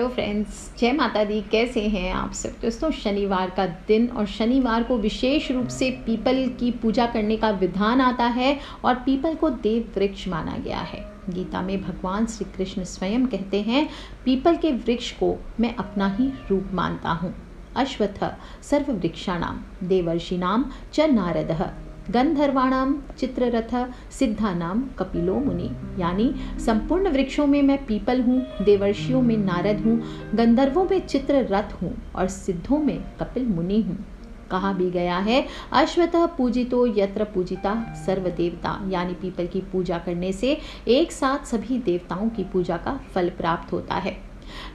Hello friends, जय माता दी। कैसे हैं आप सब दोस्तों। शनिवार का दिन और शनिवार को विशेष रूप से पीपल की पूजा करने का विधान आता है और पीपल को देव वृक्ष माना गया है। गीता में भगवान श्री कृष्ण स्वयं कहते हैं, पीपल के वृक्ष को मैं अपना ही रूप मानता हूँ। अश्वत्थ सर्ववृक्षाणाम देवर्षिणाम च नारदः गंधर्वाणाम चित्ररथ सिद्धानाम कपिलो मुनि। यानी संपूर्ण वृक्षों में मैं पीपल हूँ, देवर्षियों में नारद हूँ, गंधर्वों में चित्ररथ हूँ और सिद्धों में कपिल मुनि हूँ। कहा भी गया है, अश्वत्थ पूजितो यत्र पूजिता सर्वदेवता। यानी पीपल की पूजा करने से एक साथ सभी देवताओं की पूजा का फल प्राप्त होता है।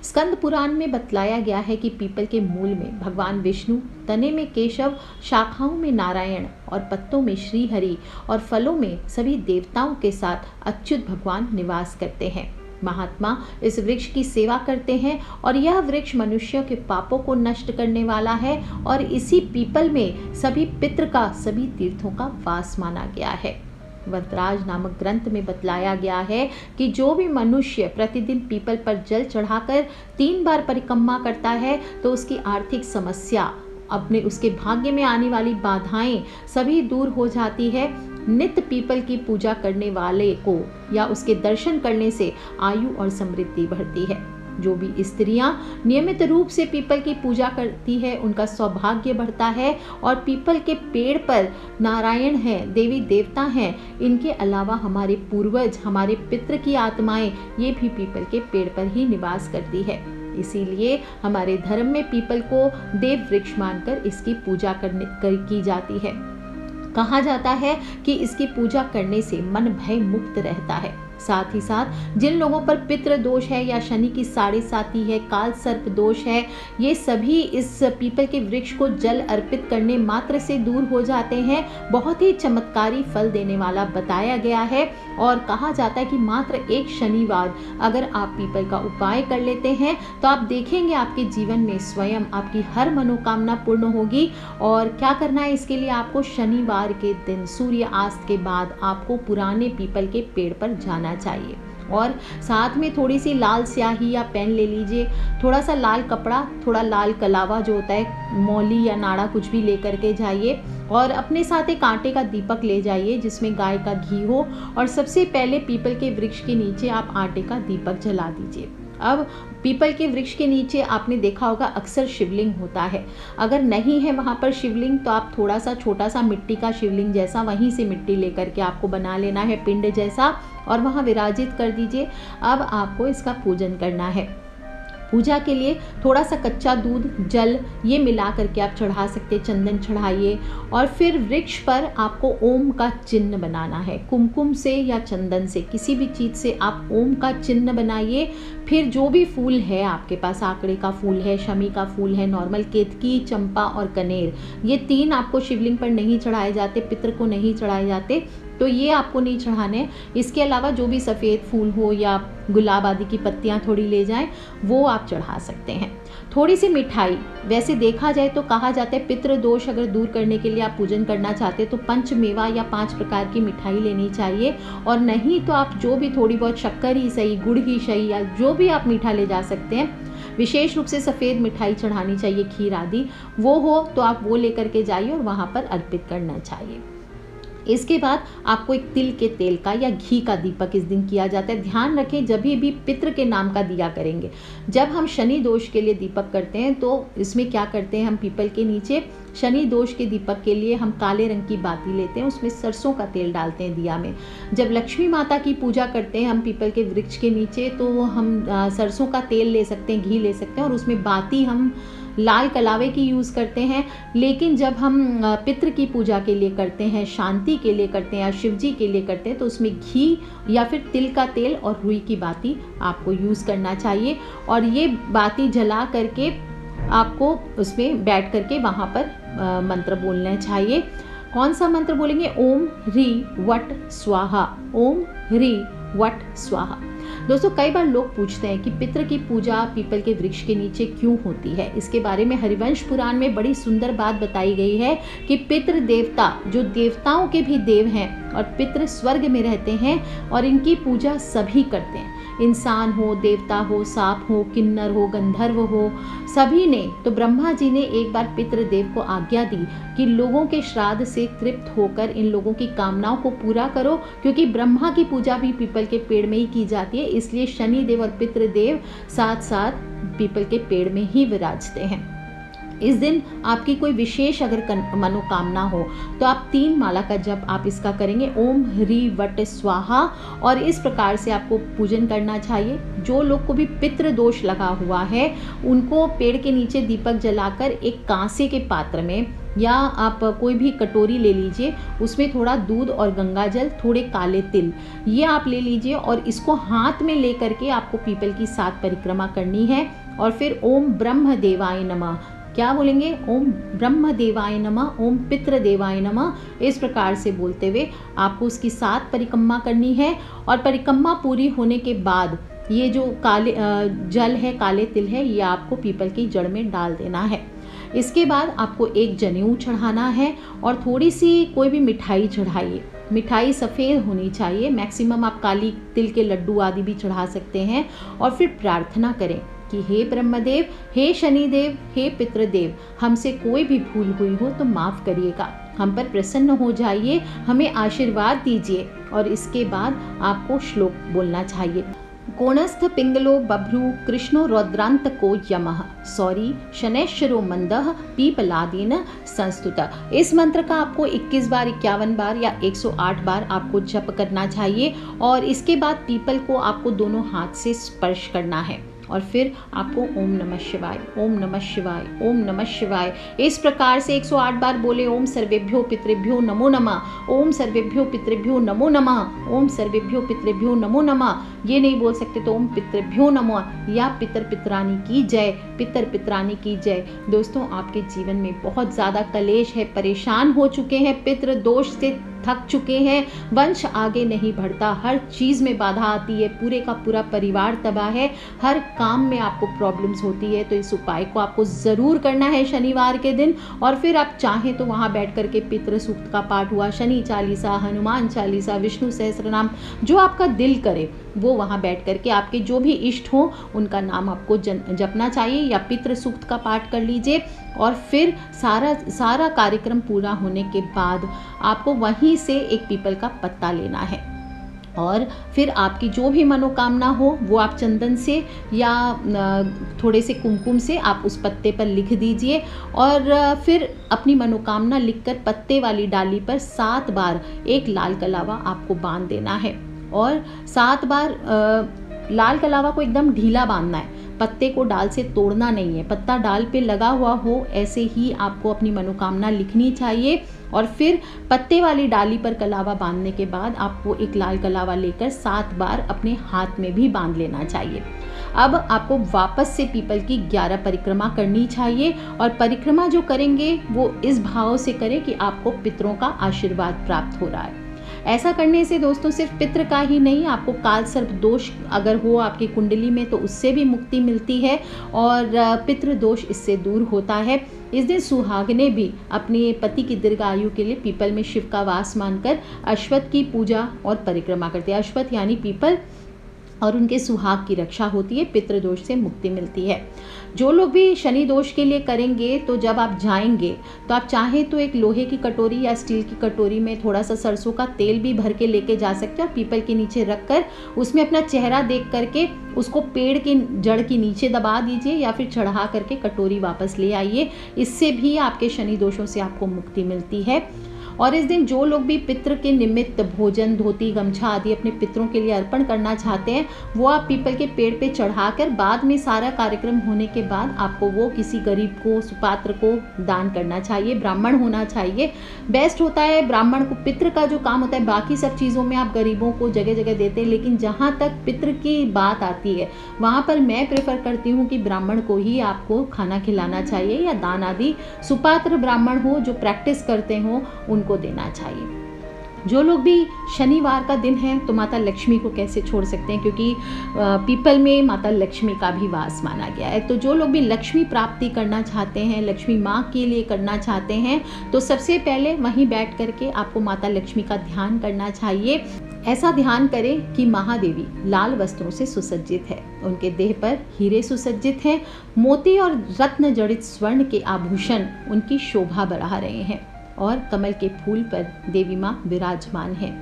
स्कंद पुराण में बतलाया गया है कि पीपल के मूल में भगवान विष्णु, तने में केशव, शाखाओं में नारायण और पत्तों में श्री हरि और फलों में सभी देवताओं के साथ अच्युत भगवान निवास करते हैं। महात्मा इस वृक्ष की सेवा करते हैं और यह वृक्ष मनुष्यों के पापों को नष्ट करने वाला है और इसी पीपल में सभी पितृ का, सभी तीर्थों का वास माना गया है। वरदराज नामक ग्रंथ में बतलाया गया है कि जो भी मनुष्य प्रतिदिन पीपल पर जल चढ़ाकर 3 बार परिक्रमा करता है तो उसकी आर्थिक समस्या, अपने उसके भाग्य में आने वाली बाधाएं सभी दूर हो जाती है। नित्य पीपल की पूजा करने वाले को या उसके दर्शन करने से आयु और समृद्धि बढ़ती है। जो भी स्त्रियां नियमित रूप से पीपल की पूजा करती है उनका सौभाग्य बढ़ता है और पीपल के पेड़ पर नारायण हैं, देवी देवता हैं। इनके अलावा हमारे पूर्वज, हमारे पितृ की आत्माएं ये भी पीपल के पेड़ पर ही निवास करती है। इसीलिए हमारे धर्म में पीपल को देव वृक्ष मानकर इसकी पूजा की जाती है। कहा जाता है कि इसकी पूजा करने से मन भय मुक्त रहता है। साथ ही साथ जिन लोगों पर पितृ दोष है या शनि की 7.5 है, काल सर्प दोष है, ये सभी इस पीपल के वृक्ष को जल अर्पित करने मात्र से दूर हो जाते हैं। बहुत ही चमत्कारी फल देने वाला बताया गया है और कहा जाता है कि मात्र एक शनिवार अगर आप पीपल का उपाय कर लेते हैं तो आप देखेंगे आपके जीवन में स्वयं आपकी हर मनोकामना पूर्ण होगी। और क्या करना है इसके लिए, आपको शनिवार के दिन सूर्यास्त के बाद आपको पुराने पीपल के पेड़ पर जाना चाहिए और साथ में थोड़ी सी लाल स्याही या पेन ले लीजिए, थोड़ा सा लाल कपड़ा, थोड़ा लाल कलावा जो होता है, मौली या नाड़ा कुछ भी लेकर के जाइए और अपने साथ एक आटे का दीपक ले जाइए जिसमें गाय का घी हो और सबसे पहले पीपल के वृक्ष के नीचे आप आटे का दीपक जला दीजिए। अब पीपल के वृक्ष के नीचे आपने देखा होगा अक्सर शिवलिंग होता है। अगर नहीं है वहाँ पर शिवलिंग तो आप थोड़ा सा छोटा सा मिट्टी का शिवलिंग जैसा वहीं से मिट्टी लेकर के आपको बना लेना है, पिंड जैसा, और वहाँ विराजित कर दीजिए। अब आपको इसका पूजन करना है। पूजा के लिए थोड़ा सा कच्चा दूध, जल ये मिला करके आप चढ़ा सकते, चंदन चढ़ाइए और फिर वृक्ष पर आपको ओम का चिन्ह बनाना है। कुमकुम से या चंदन से, किसी भी चीज़ से आप ओम का चिन्ह बनाइए। फिर जो भी फूल है आपके पास, आकड़े का फूल है, शमी का फूल है, नॉर्मल केतकी, चंपा और कनेर, ये 3 आपको शिवलिंग पर नहीं चढ़ाए जाते, पितृ को नहीं चढ़ाए जाते, तो ये आपको नहीं चढ़ाने। इसके अलावा जो भी सफ़ेद फूल हो या गुलाब आदि की पत्तियां थोड़ी ले जाएं वो आप चढ़ा सकते हैं। थोड़ी सी मिठाई, वैसे देखा जाए तो कहा जाता है पितृ दोष अगर दूर करने के लिए आप पूजन करना चाहते हैं तो 5 मेवा या 5 प्रकार की मिठाई लेनी चाहिए, और नहीं तो आप जो भी थोड़ी बहुत शक्कर ही सही, गुड़ ही सही, या जो भी आप मीठा ले जा सकते हैं। विशेष रूप से सफ़ेद मिठाई चढ़ानी चाहिए, खीर आदि, वो हो तो आप वो लेकर के जाइए और वहाँ पर अर्पित करना चाहिए। इसके बाद आपको एक तिल के तेल का या घी का दीपक इस दिन किया जाता है। ध्यान रखें, जब भी पितृ के नाम का दिया करेंगे। जब हम शनि दोष के लिए दीपक करते हैं तो इसमें क्या करते हैं, हम पीपल के नीचे शनि दोष के दीपक के लिए हम काले रंग की बाती लेते हैं, उसमें सरसों का तेल डालते हैं दिया में। जब लक्ष्मी माता की पूजा करते हैं हम पीपल के वृक्ष के नीचे तो हम सरसों का तेल ले सकते हैं, घी ले सकते हैं और उसमें बाती हम लाल कलावे की यूज़ करते हैं। लेकिन जब हम पितृ की पूजा के लिए करते हैं, शांति के लिए करते हैं या शिव जी के लिए करते हैं तो उसमें घी या फिर तिल का तेल और रुई की बाती आपको यूज़ करना चाहिए। और ये बाती जला करके आपको उसमें बैठ करके वहाँ पर मंत्र बोलना चाहिए। कौन सा मंत्र बोलेंगे? ओम ह्री वट स्वाहा, ओम ह्री वट स्वाहा। दोस्तों, कई बार लोग पूछते हैं कि पितृ की पूजा पीपल के वृक्ष के नीचे क्यों होती है। इसके बारे में हरिवंश पुराण में बड़ी सुंदर बात बताई गई है कि पितृ देवता जो देवताओं के भी देव हैं और पितृ स्वर्ग में रहते हैं और इनकी पूजा सभी करते हैं। इंसान हो, देवता हो, सांप हो, किन्नर हो, गंधर्व हो, सभी ने, तो ब्रह्मा जी ने एक बार पितृदेव को आज्ञा दी कि लोगों के श्राद्ध से तृप्त होकर इन लोगों की कामनाओं को पूरा करो, क्योंकि ब्रह्मा की पूजा भी पीपल के पेड़ में ही की जाती है, इसलिए शनिदेव और पितृदेव साथ साथ पीपल के पेड़ में ही विराजते हैं। इस दिन आपकी कोई विशेष अगर मनोकामना हो तो आप 3 माला का जप आप इसका करेंगे, ओम ह्री वट स्वाहा, और इस प्रकार से आपको पूजन करना चाहिए। जो लोग को भी पितृ दोष लगा हुआ है उनको पेड़ के नीचे दीपक जलाकर एक कांसे के पात्र में, या आप कोई भी कटोरी ले लीजिए, उसमें थोड़ा दूध और गंगा जल, थोड़े काले तिल, ये आप ले लीजिए और इसको हाथ में ले करके आपको पीपल की 7 परिक्रमा करनी है। और फिर ओम ब्रह्म देवाय नमः, क्या बोलेंगे, ओम ब्रह्म देवाय नमः, ओम पितृ देवाय नमः, इस प्रकार से बोलते हुए आपको उसकी 7 परिक्रमा करनी है। और परिक्रमा पूरी होने के बाद ये जो काले जल है, काले तिल है, ये आपको पीपल की जड़ में डाल देना है। इसके बाद आपको एक जनेऊ चढ़ाना है और थोड़ी सी कोई भी मिठाई चढ़ाइए। मिठाई सफ़ेद होनी चाहिए, मैक्सिमम आप काली तिल के लड्डू आदि भी चढ़ा सकते हैं। और फिर प्रार्थना करें कि हे ब्रह्मदेव, हे शनिदेव, हे पितृदेव, हमसे कोई भी भूल हुई हो तो माफ़ करिएगा, हम पर प्रसन्न हो जाइए, हमें आशीर्वाद दीजिए। और इसके बाद आपको श्लोक बोलना चाहिए, कोणस्थ पिंगलो बभ्रू कृष्णो रौद्रांत को यमः सौरी शनैश्वरो मंदः पीपलादीन संस्तुत। इस मंत्र का आपको 21 बार, 51 बार या 108 बार आपको जप करना चाहिए। और इसके बाद पीपल को आपको दोनों हाथ से स्पर्श करना है और फिर आपको ओम नमः शिवाय, ओम नमः शिवाय, ओम नमः शिवाय, इस प्रकार से 108 बार बोले। ओम सर्वेभ्यो पितृभ्यो नमो नमः, ओम सर्वेभ्यो पितृभ्यो नमो नमः, ओम सर्वेभ्यो पितृभ्यो नमो नमः। ये नहीं बोल सकते तो ओम पितृभ्यो नमः या पितर पितरानी की जय, पितर पितरानी की जय। दोस्तों, आपके जीवन में बहुत ज़्यादा कलेश है, परेशान हो चुके हैं, पितृ दोष से थक चुके हैं, वंश आगे नहीं बढ़ता, हर चीज़ में बाधा आती है, पूरे का पूरा परिवार तबाह है, हर काम में आपको प्रॉब्लम्स होती है, तो इस उपाय को आपको ज़रूर करना है शनिवार के दिन। और फिर आप चाहें तो वहाँ बैठ करके पितृ सूक्त का पाठ हुआ, शनि चालीसा, हनुमान चालीसा, विष्णु सहस्त्रनाम, जो आपका दिल करे वो वहाँ बैठ करके आपके जो भी इष्ट हों उनका नाम आपको जपना चाहिए, या पितृ सूक्त का पाठ कर लीजिए। और फिर सारा कार्यक्रम पूरा होने के बाद आपको वहीं से एक पीपल का पत्ता लेना है और फिर आपकी जो भी मनोकामना हो वो आप चंदन से या थोड़े से कुमकुम से आप उस पत्ते पर लिख दीजिए। और फिर अपनी मनोकामना लिखकर पत्ते वाली डाली पर 7 बार एक लाल कलावा आपको बांध देना है। और 7 बार लाल कलावा को एकदम ढीला बांधना है, पत्ते को डाल से तोड़ना नहीं है, पत्ता डाल पे लगा हुआ हो ऐसे ही आपको अपनी मनोकामना लिखनी चाहिए। और फिर पत्ते वाली डाली पर कलावा बांधने के बाद आपको एक लाल कलावा लेकर 7 बार अपने हाथ में भी बांध लेना चाहिए। अब आपको वापस से पीपल की 11 परिक्रमा करनी चाहिए और परिक्रमा जो करेंगे वो इस भाव से करें कि आपको पितरों का आशीर्वाद प्राप्त हो रहा है। ऐसा करने से दोस्तों सिर्फ पितृ का ही नहीं, आपको काल सर्प दोष अगर हो आपकी कुंडली में तो उससे भी मुक्ति मिलती है और पितृ दोष इससे दूर होता है। इस दिन सुहागने भी अपने पति की दीर्घायु के लिए पीपल में शिव का वास मानकर अश्वत्थ की पूजा और परिक्रमा करते हैं। अश्वत्थ यानी पीपल, और उनके सुहाग की रक्षा होती है, पितृ दोष से मुक्ति मिलती है। जो लोग भी शनि दोष के लिए करेंगे तो जब आप जाएंगे तो आप चाहें तो एक लोहे की कटोरी या स्टील की कटोरी में थोड़ा सा सरसों का तेल भी भर के लेके जा सकते हैं और पीपल के नीचे रख कर उसमें अपना चेहरा देख करके उसको पेड़ के जड़ के नीचे दबा दीजिए या फिर चढ़ा करके कटोरी वापस ले आइए। इससे भी आपके शनि दोषों से आपको मुक्ति मिलती है। और इस दिन जो लोग भी पितृ के निमित्त भोजन, धोती, गमछा आदि अपने पितरों के लिए अर्पण करना चाहते हैं वो आप पीपल के पेड़ पे चढ़ाकर बाद में सारा कार्यक्रम होने के बाद आपको वो किसी गरीब को, सुपात्र को दान करना चाहिए। ब्राह्मण होना चाहिए, बेस्ट होता है ब्राह्मण को। पितृ का जो काम होता है बाकी सब चीज़ों में आप गरीबों को जगह जगह देते हैं, लेकिन जहाँ तक पितृ की बात आती है वहाँ पर मैं प्रेफर करती हूँ कि ब्राह्मण को ही आपको खाना खिलाना चाहिए या दान आदि सुपात्र ब्राह्मण हो जो प्रैक्टिस करते हो को देना चाहिए। जो लोग भी शनिवार का दिन है तो माता लक्ष्मी को कैसे छोड़ सकते हैं, क्योंकि पीपल में माता लक्ष्मी का भी वास माना गया है। तो जो लोग भी लक्ष्मी प्राप्ति करना चाहते हैं, लक्ष्मी माँ के लिए करना चाहते हैं, तो सबसे पहले वहीं बैठ करके आपको माता लक्ष्मी का ध्यान करना चाहिए। ऐसा ध्यान करें कि महादेवी लाल वस्त्रों से सुसज्जित है, उनके देह पर हीरे सुसज्जित हैं, मोती और रत्न जड़ित स्वर्ण के आभूषण उनकी शोभा बढ़ा रहे हैं और कमल के फूल पर देवी माँ विराजमान हैं।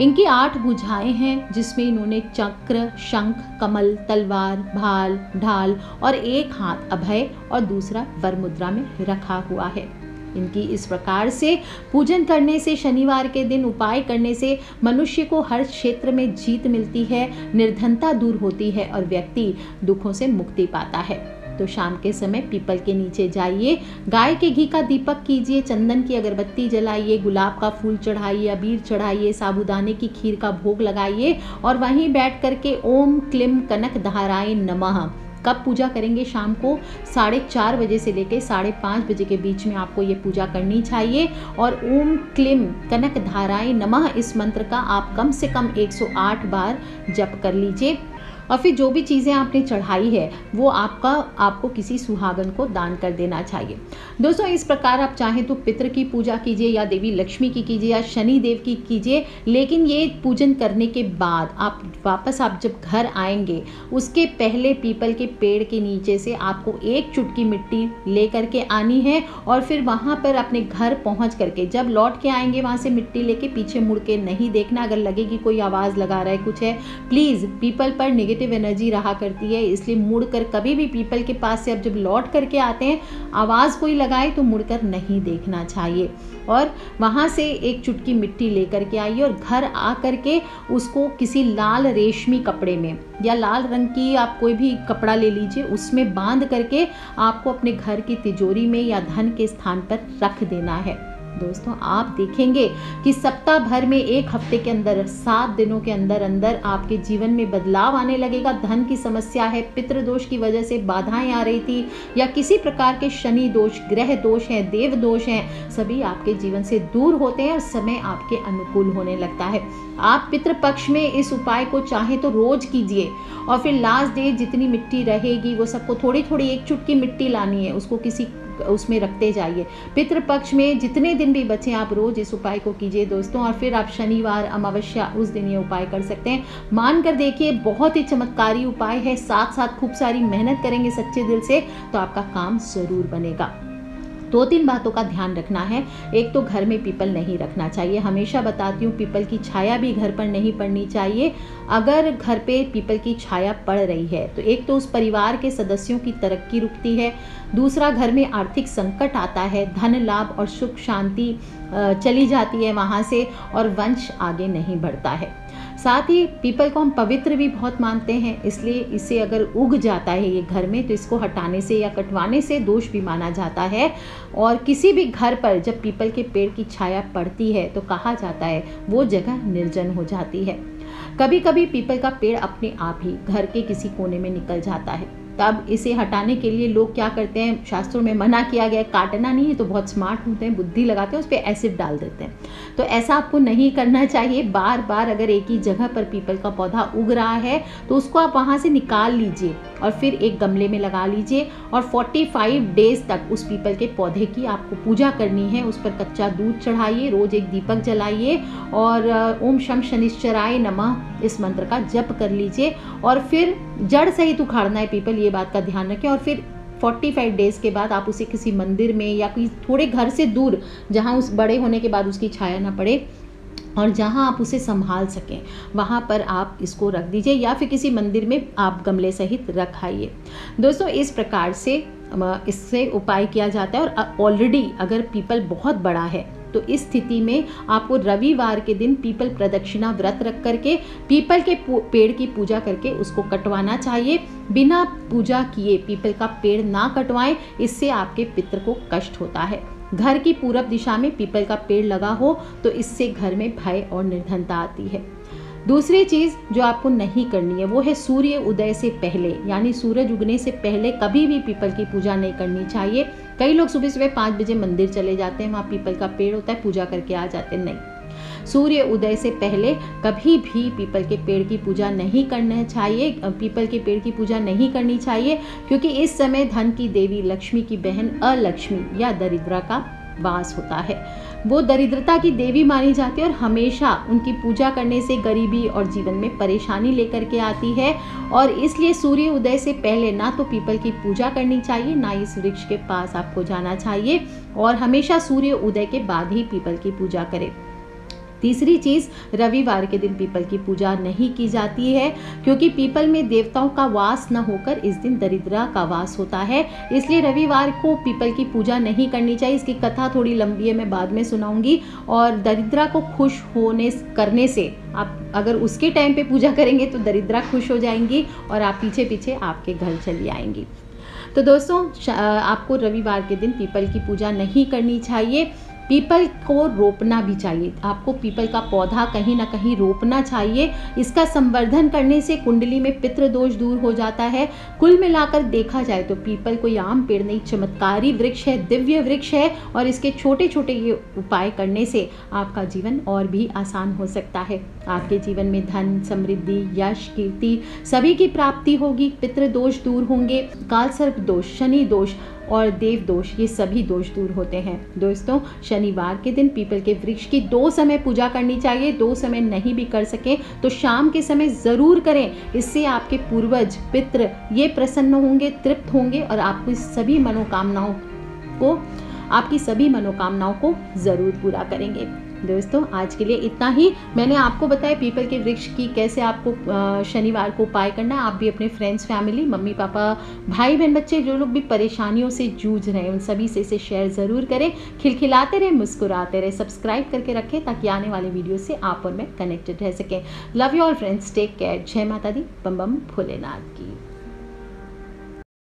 इनकी 8 भुजाएं हैं जिसमें इन्होंने चक्र, शंख, कमल, तलवार, भाल, ढाल और एक हाथ अभय और दूसरा वर मुद्रा में रखा हुआ है। इनकी इस प्रकार से पूजन करने से, शनिवार के दिन उपाय करने से मनुष्य को हर क्षेत्र में जीत मिलती है, निर्धनता दूर होती है और व्यक्ति दुखों से मुक्ति पाता है। तो शाम के समय पीपल के नीचे जाइए, गाय के घी का दीपक कीजिए, चंदन की अगरबत्ती जलाइए, गुलाब का फूल चढ़ाइए, अबीर चढ़ाइए, साबूदाने की खीर का भोग लगाइए और वहीं बैठ करके ओम क्लीम कनक धाराय नमः। कब पूजा करेंगे? शाम को 4:30 बजे से लेकर 5:30 बजे के बीच में आपको ये पूजा करनी चाहिए और ओम क्लीम कनक धाराय नमः इस मंत्र का आप कम से कम 108 बार जप कर लीजिए और फिर जो भी चीज़ें आपने चढ़ाई है वो आपको किसी सुहागन को दान कर देना चाहिए। दोस्तों, इस प्रकार आप चाहें तो पितृ की पूजा कीजिए या देवी लक्ष्मी की कीजिए या शनि देव की कीजिए, लेकिन ये पूजन करने के बाद आप जब घर आएंगे उसके पहले पीपल के पेड़ के नीचे से आपको 1 चुटकी मिट्टी ले करके आनी है और फिर वहाँ पर अपने घर पहुँच करके जब लौट के आएंगे वहाँ से मिट्टी लेके पीछे मुड़ के नहीं देखना। अगर लगे कि कोई आवाज़ लगा रहा है, कुछ है, प्लीज़, पीपल पर नेगेटिव एनर्जी रहा करती है, इसलिए मुड़कर कभी भी पीपल के पास से अब जब लौट करके आते हैं आवाज़ कोई लगाए तो मुड़कर नहीं देखना चाहिए और वहाँ से 1 चुटकी मिट्टी लेकर के आइए और घर आ करके उसको किसी लाल रेशमी कपड़े में या लाल रंग की आप कोई भी कपड़ा ले लीजिए, उसमें बांध करके आपको अपने घर की तिजोरी में या धन के स्थान पर रख देना है। दोस्तों, आप देखेंगे कि सप्ताह भर में 1 हफ्ते के अंदर 7 दिनों के अंदर अंदर आपके जीवन में बदलाव आने लगेगा। धन की समस्या है, पितृदोष की वजह से बाधाएं आ रही थी या किसी प्रकार के शनि दोष, ग्रह दोष हैं, देव दोष हैं, सभी आपके जीवन से दूर होते हैं और समय आपके अनुकूल होने लगता है। आप पितृपक्ष में इस उपाय को चाहे तो रोज कीजिए और फिर लास्ट डे जितनी मिट्टी रहेगी वो सबको थोड़ी थोड़ी 1 चुटकी मिट्टी लानी है, उसको किसी उसमें रखते जाइए। पितृपक्ष में जितने दिन भी बचे आप रोज इस उपाय को कीजिए दोस्तों और फिर आप शनिवार, अमावस्या उस दिन ये उपाय कर सकते हैं। मान कर देखिए, बहुत ही चमत्कारी उपाय है। साथ साथ खूब सारी मेहनत करेंगे सच्चे दिल से तो आपका काम जरूर बनेगा। 2-3 बातों का ध्यान रखना है। एक तो घर में पीपल नहीं रखना चाहिए, हमेशा बताती हूँ पीपल की छाया भी घर पर नहीं पड़नी चाहिए। अगर घर पे पीपल की छाया पड़ रही है तो एक तो उस परिवार के सदस्यों की तरक्की रुकती है, दूसरा घर में आर्थिक संकट आता है, धन लाभ और सुख शांति चली जाती है वहाँ से और वंश आगे नहीं बढ़ता है। साथ ही पीपल को हम पवित्र भी बहुत मानते हैं, इसलिए इसे अगर उग जाता है ये घर में तो इसको हटाने से या कटवाने से दोष भी माना जाता है। और किसी भी घर पर जब पीपल के पेड़ की छाया पड़ती है तो कहा जाता है वो जगह निर्जन हो जाती है। कभी कभी पीपल का पेड़ अपने आप ही घर के किसी कोने में निकल जाता है, तब इसे हटाने के लिए लोग क्या करते हैं, शास्त्रों में मना किया गया, काटना नहीं है तो बहुत स्मार्ट होते हैं, बुद्धि लगाते हैं, उस पर एसिड डाल देते हैं। तो ऐसा आपको नहीं करना चाहिए। बार बार अगर एक ही जगह पर पीपल का पौधा उग रहा है तो उसको आप वहाँ से निकाल लीजिए और फिर एक गमले में लगा लीजिए और 45 डेज तक उस पीपल के पौधे की आपको पूजा करनी है। उस पर कच्चा दूध चढ़ाइए, रोज एक दीपक जलाइए और ओम शम शनिश्चराय नमः इस मंत्र का जप कर लीजिए और फिर जड़ सहित उखाड़ना है पीपल, ये बात का ध्यान रखें। और फिर 45 डेज के बाद आप उसे किसी मंदिर में या कोई थोड़े घर से दूर, जहाँ उस बड़े होने के बाद उसकी छाया ना पड़े और जहाँ आप उसे संभाल सकें, वहाँ पर आप इसको रख दीजिए या फिर किसी मंदिर में आप गमले सहित रखाइए। दोस्तों, इस प्रकार से इससे उपाय किया जाता है। और ऑलरेडी अगर पीपल बहुत बड़ा है तो इस स्थिति में आपको रविवार के दिन पीपल प्रदक्षिणा व्रत रख करके पीपल के पेड़ की पूजा करके उसको कटवाना चाहिए। बिना पूजा किए पीपल का पेड़ ना कटवाएं, इससे आपके पितृ को कष्ट होता है। घर की पूरब दिशा में पीपल का पेड़ लगा हो तो इससे घर में भय और निर्धनता आती है। दूसरी चीज़ जो आपको नहीं करनी है वो है सूर्य उदय से पहले, यानी सूरज उगने से पहले कभी भी पीपल की पूजा नहीं करनी चाहिए। कई लोग सुबह सुबह 5 बजे मंदिर चले जाते हैं, वहाँ पीपल का पेड़ होता है, पूजा करके आ जाते हैं। नहीं, सूर्य उदय से पहले कभी भी पीपल के पेड़ की पूजा नहीं करना चाहिए। पीपल के पेड़ की पूजा नहीं करनी चाहिए क्योंकि इस समय धन की देवी लक्ष्मी की बहन अलक्ष्मी या दरिद्रा का वास होता है। वो दरिद्रता की देवी मानी जाती है और हमेशा उनकी पूजा करने से गरीबी और जीवन में परेशानी लेकर के आती है। और इसलिए सूर्य उदय से पहले ना तो पीपल की पूजा करनी चाहिए, ना इस वृक्ष के पास आपको जाना चाहिए, और हमेशा सूर्य उदय के बाद ही पीपल की पूजा करें। तीसरी चीज़, रविवार के दिन पीपल की पूजा नहीं की जाती है, क्योंकि पीपल में देवताओं का वास न होकर इस दिन दरिद्रा का वास होता है। इसलिए रविवार को पीपल की पूजा नहीं करनी चाहिए। इसकी कथा थोड़ी लंबी है, मैं बाद में सुनाऊंगी। और दरिद्रा को खुश होने करने से, आप अगर उसके टाइम पे पूजा करेंगे तो दरिद्रा खुश हो जाएंगी और आप पीछे पीछे आपके घर चली आएंगी। तो दोस्तों, आपको रविवार के दिन पीपल की पूजा नहीं करनी चाहिए। पीपल को रोपना भी चाहिए। आपको पीपल का पौधा कहीं ना कहीं रोपना चाहिए। इसका संवर्धन करने से कुंडली में पितृ दोष दूर हो जाता है। कुल मिलाकर देखा जाए तो पीपल कोई आम पेड़ नहीं, चमत्कारी वृक्ष है, दिव्य वृक्ष है, और इसके छोटे छोटे ये उपाय करने से आपका जीवन और भी आसान हो सकता है। आपके जीवन में धन, समृद्धि, यश, कीर्ति सभी की प्राप्ति होगी। पितृ दोष दूर होंगे। काल सर्प दोष, शनि दोष और देव दोष, ये सभी दोष दूर होते हैं। दोस्तों, शनिवार के दिन पीपल के वृक्ष की 2 समय पूजा करनी चाहिए। 2 समय नहीं भी कर सके तो शाम के समय ज़रूर करें। इससे आपके पूर्वज पितृ ये प्रसन्न होंगे, तृप्त होंगे और आपकी सभी मनोकामनाओं को ज़रूर पूरा करेंगे। दोस्तों, आज के लिए इतना ही। मैंने आपको बताया पीपल के वृक्ष की कैसे आपको शनिवार को उपाय करना है। आप भी अपने फ्रेंड्स, फैमिली, मम्मी पापा, भाई बहन, बच्चे जो लोग भी परेशानियों से जूझ रहे हैं उन सभी से इसे शेयर ज़रूर करें। खिलखिलाते रहे, मुस्कुराते रहे, सब्सक्राइब करके रखें ताकि आने वाले वीडियो से आप और मैं कनेक्टेड रह सकें। Love you all friends, take care. जय माता दी, बम बम भोलेनाथ की।